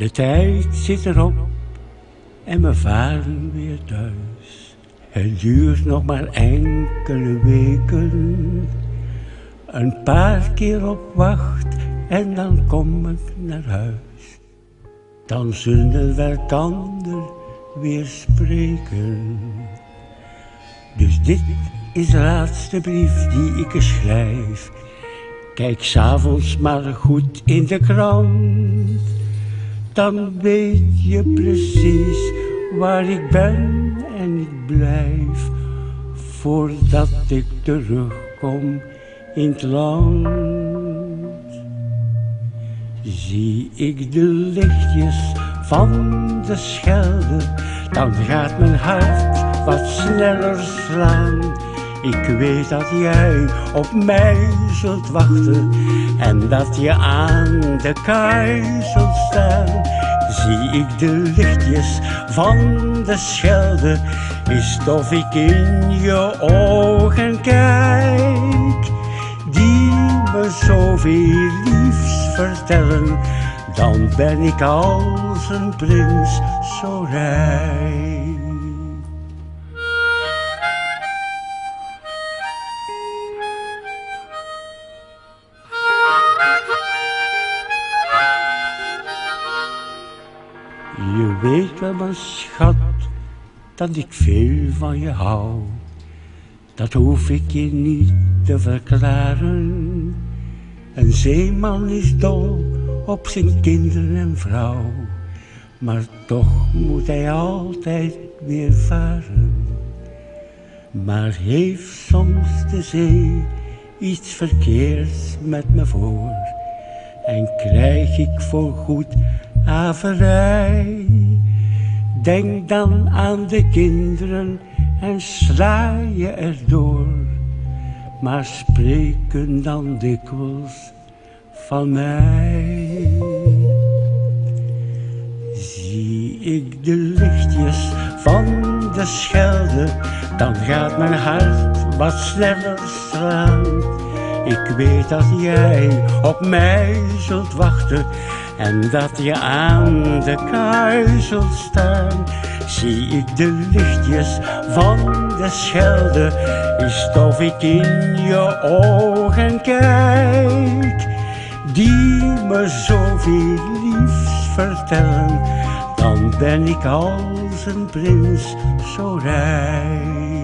De tijd zit erop en we varen weer thuis. Het duurt nog maar enkele weken. Een paar keer op wacht en dan kom ik naar huis. Dan zullen we elkander weer spreken. Dus dit is de laatste brief die ik je schrijf. Kijk 's avonds maar goed in de krant. Dan weet je precies waar ik ben en ik blijf. Voordat ik terugkom in het land. Zie ik de lichtjes van de Schelde, dan gaat mijn hart wat sneller slaan. Ik weet dat jij op mij zult wachten en dat je aan de kaai zult staan. Zie ik de lichtjes van de Schelde, is het of ik in je ogen kijk, die me zoveel liefs vertellen. Dan ben ik als een prins zo rijk. Je weet wel, mijn schat, dat ik veel van je hou. Dat hoef ik je niet te verklaren. Een zeeman is dol op zijn kinderen en vrouw, maar toch moet hij altijd weer varen. Maar heeft soms de zee iets verkeerds met me voor en krijg ik voorgoed averij. Denk dan aan de kinderen en sla je erdoor, maar spreken dan dikwijls van mij. Zie ik de lichtjes van de Schelde, dan gaat mijn hart wat sneller slaan. Ik weet dat jij op mij zult wachten en dat je aan de kaai zult staan. Zie ik de lichtjes van de Schelde, is het of ik in je ogen kijk, die me zoveel liefs vertellen. Dan ben ik als een prins zo rijk.